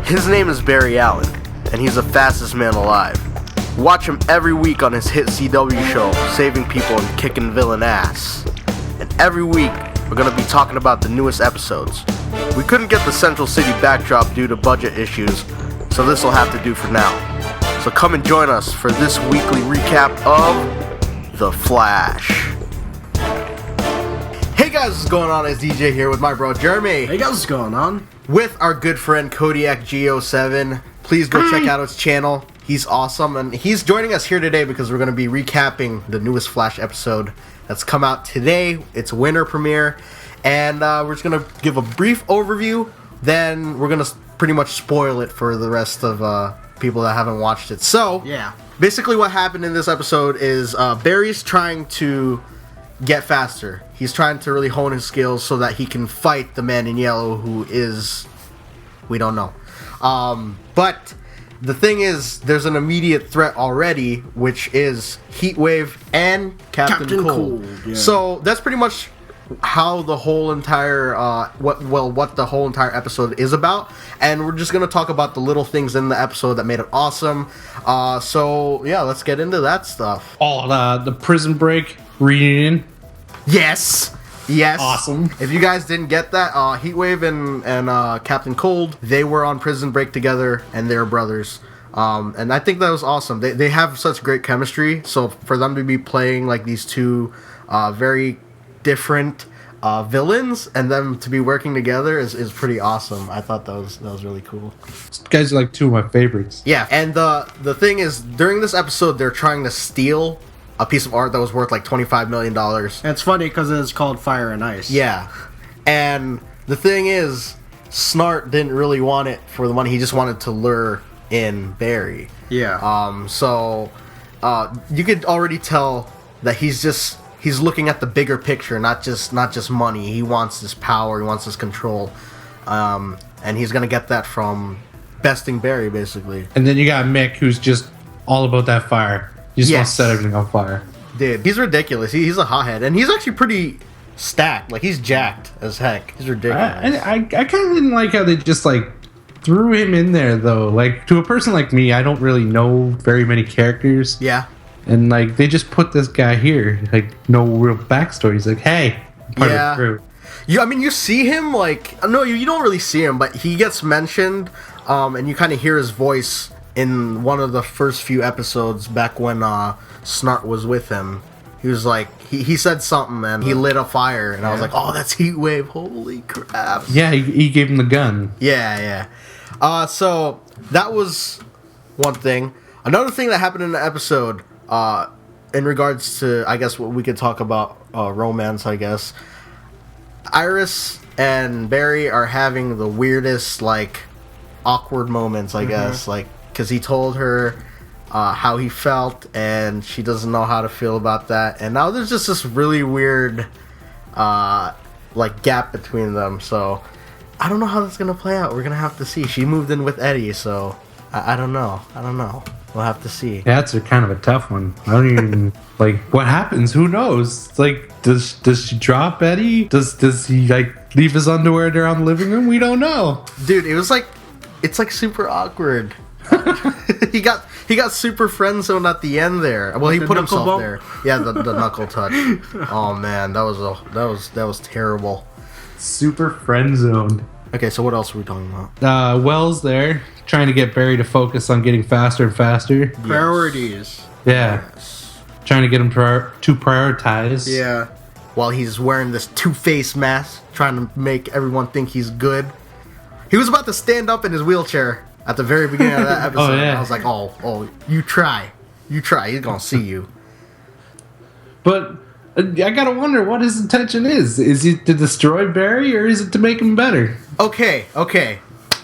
His name is Barry Allen, and he's the fastest man alive. Watch him every week on his hit CW show, Saving People and Kicking Villain Ass. And every week, we're going to be talking about the newest episodes. We couldn't get the Central City backdrop due to budget issues, so this will have to do for now. So come and join us for this weekly recap of The Flash. Hey guys, what's going on? It's DJ here with my bro Jeremy. Hey guys, what's going on? With our good friend Kodiak G07. Please go check out his channel. He's awesome, and he's joining us here today because we're going to be recapping the newest Flash episode that's come out today. It's winter premiere, and we're just going to give a brief overview. Then we're going to pretty much spoil it for the rest of people that haven't watched it. So, yeah, basically what happened in this episode is Barry's trying to get faster. He's trying to really hone his skills so that he can fight the Man in Yellow, who is, we don't know. But the thing is, there's an immediate threat already, which is Heatwave and Captain Cold. Yeah. So that's pretty much how the whole entire what the whole entire episode is about, and we're just gonna talk about the little things in the episode that made it awesome. So yeah, let's get into that stuff. The Prison Break reunion. Yes. Awesome. If you guys didn't get that, Heatwave and Captain Cold, they were on Prison Break together, and they're brothers. And I think that was awesome. They have such great chemistry. So for them to be playing like these two very different villains, and them to be working together is pretty awesome. I thought that was really cool. These guys are like two of my favorites. Yeah, and the thing is, during this episode, they're trying to steal a piece of art that was worth like $25 million. And it's funny because it's called Fire and Ice. Yeah. And the thing is, Snart didn't really want it for the money. He just wanted to lure in Barry. Yeah. So you could already tell that he's looking at the bigger picture, not just money. He wants this power, he wants this control. And he's going to get that from besting Barry, basically. And then you got Mick, who's just all about that fire. He just wants to set everything on fire. Dude, he's ridiculous. He's a hothead, and he's actually pretty stacked. Like, he's jacked as heck. He's ridiculous. I kind of didn't like how they just, like, threw him in there, though. Like, to a person like me, I don't really know very many characters. Yeah. And, like, they just put this guy here. Like, no real backstory. He's like, hey, I'm part of the crew. You see him, like... No, you don't really see him, but he gets mentioned, and you kind of hear his voice in one of the first few episodes back when Snart was with him. He was like, he said something, and he lit a fire, and I was like, oh, that's Heatwave, holy crap. Yeah, he gave him the gun. Yeah. So, that was one thing. Another thing that happened in the episode, in regards to, I guess, what we could talk about, romance, I guess. Iris and Barry are having the weirdest, like, awkward moments, I guess, like, because he told her how he felt, and she doesn't know how to feel about that. And now there's just this really weird, like, gap between them. So I don't know how that's going to play out. We're going to have to see. She moved in with Eddie, so I don't know. We'll have to see. Yeah, that's kind of a tough one. I don't even... like, what happens? Who knows? Like, does she drop Eddie? Does he, like, leave his underwear there on the living room? We don't know. Dude, it's like super awkward. he got super friend zoned at the end there. Well, he put himself bump? there. Yeah, the knuckle touch. Oh man, that was terrible. Super friend zoned. Okay, so what else are we talking about? Wells there trying to get Barry to focus on getting faster and faster. Priorities. Yeah, trying to get him to prioritize. Yeah, while he's wearing this Two-Face mask, trying to make everyone think he's good. He was about to stand up in his wheelchair at the very beginning of that episode. Oh, yeah. I was like, oh, you try. He's gonna see you. But I gotta wonder what his intention is. Is it to destroy Barry, or is it to make him better? Okay.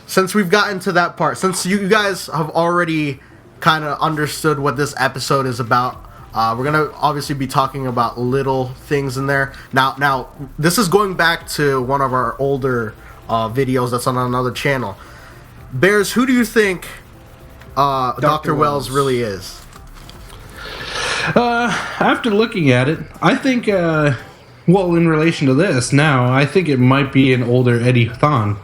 Since we've gotten to that part, since you guys have already kind of understood what this episode is about, we're gonna obviously be talking about little things in there. Now, this is going back to one of our older videos that's on another channel. Bears, who do you think Dr. Wells really is? After looking at it, I think, well, in relation to this, now, I think it might be an older Eddie Thawne.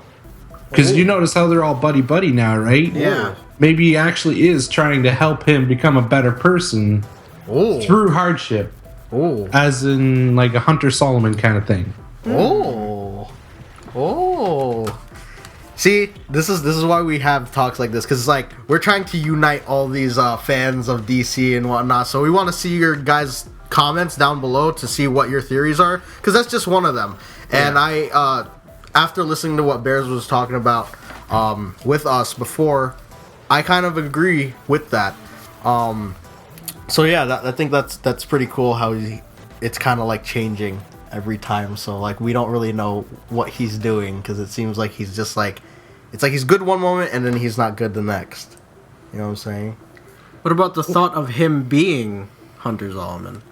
Because you notice how they're all buddy-buddy now, right? Yeah. Maybe he actually is trying to help him become a better person Oh. through hardship. Oh. As in, like, a Hunter Solomon kind of thing. Oh. Oh. See, this is why we have talks like this, because it's like we're trying to unite all these fans of DC and whatnot. So we want to see your guys' comments down below to see what your theories are, because that's just one of them. And I, after listening to what Bears was talking about with us before, I kind of agree with that. So yeah, I think that's pretty cool how it's kind of like changing every time. So like we don't really know what he's doing, because it seems like he's just like, it's like he's good one moment and then he's not good the next. You know what I'm saying? What about the thought of him being Hunter Solomon?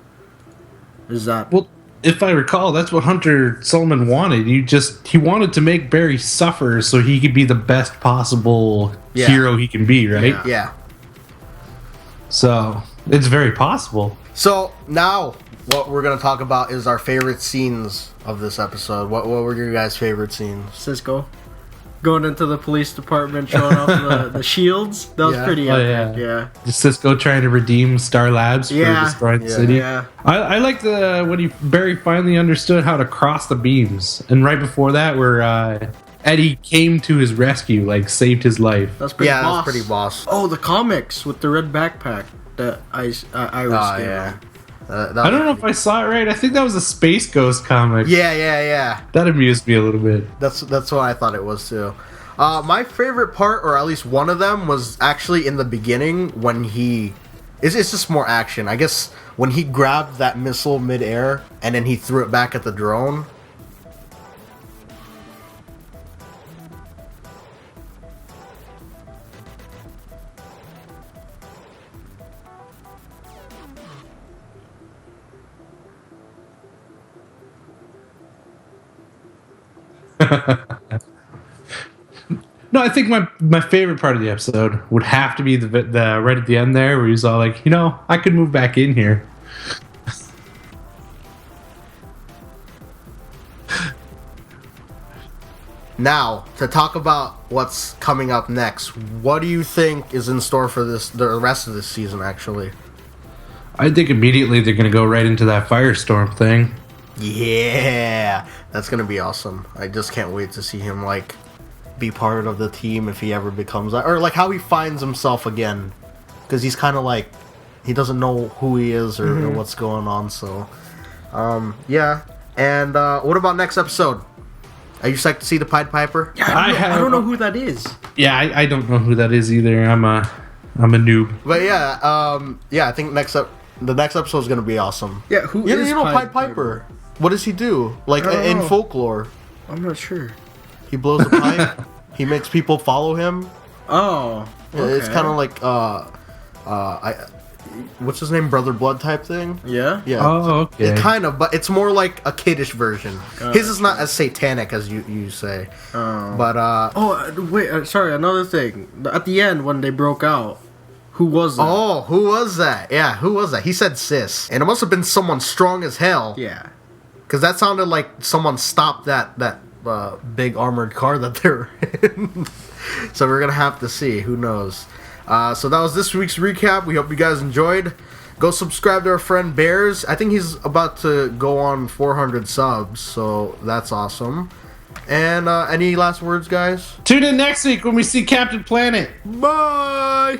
Is that... Well, if I recall, that's what Hunter Solomon wanted. He wanted to make Barry suffer so he could be the best possible hero he can be, right? Yeah. So it's very possible. So now what we're gonna talk about is our favorite scenes of this episode. What were your guys' favorite scenes? Cisco going into the police department, showing off the shields. That was pretty epic. Yeah. Cisco trying to redeem Star Labs for destroying the city. Yeah. I like when Barry finally understood how to cross the beams, and right before that, where Eddie came to his rescue, like saved his life. That's pretty boss. That's pretty boss. Oh, the comics with the red backpack that I was yeah. I don't know if I saw it right. I think that was a Space Ghost comic. Yeah. That amused me a little bit. That's what I thought it was too. My favorite part, or at least one of them, was actually in the beginning when it's just more action. I guess when he grabbed that missile midair and then he threw it back at the drone. No, I think my favorite part of the episode would have to be the right at the end there, where he's all like, I could move back in here. Now, to talk about what's coming up next, what do you think is in store for the rest of this season, actually? I think immediately they're going to go right into that firestorm thing. Yeah, that's going to be awesome. I just can't wait to see him, like, be part of the team if he ever becomes that. Or, like, how he finds himself again. Because he's kind of like, he doesn't know who he is or what's going on, so... yeah. And what about next episode? Are you psyched to see the Pied Piper? Yeah, I don't know who that is. Yeah, I don't know who that is either. I'm a noob. But yeah, I think the next episode is gonna be awesome. Yeah, who is Pied Piper? What does he do? Like in folklore? I'm not sure. He blows a pipe. He makes people follow him. Oh, okay. It's kind of like what's his name? Brother Blood type thing. Yeah. Yeah. Oh, okay. Kind of, but it's more like a kiddish version. His is not as satanic as you say. But wait, sorry. Another thing. At the end, when they broke out, who was that? Oh, who was that? Yeah, who was that? He said sis, and it must have been someone strong as hell. Yeah. Because that sounded like someone stopped that big armored car that they're in. So we're gonna have to see. Who knows? So that was this week's recap. We hope you guys enjoyed. Go subscribe to our friend Bears. I think he's about to go on 400 subs, so that's awesome. And any last words, guys? Tune in next week when we see Captain Planet. Bye!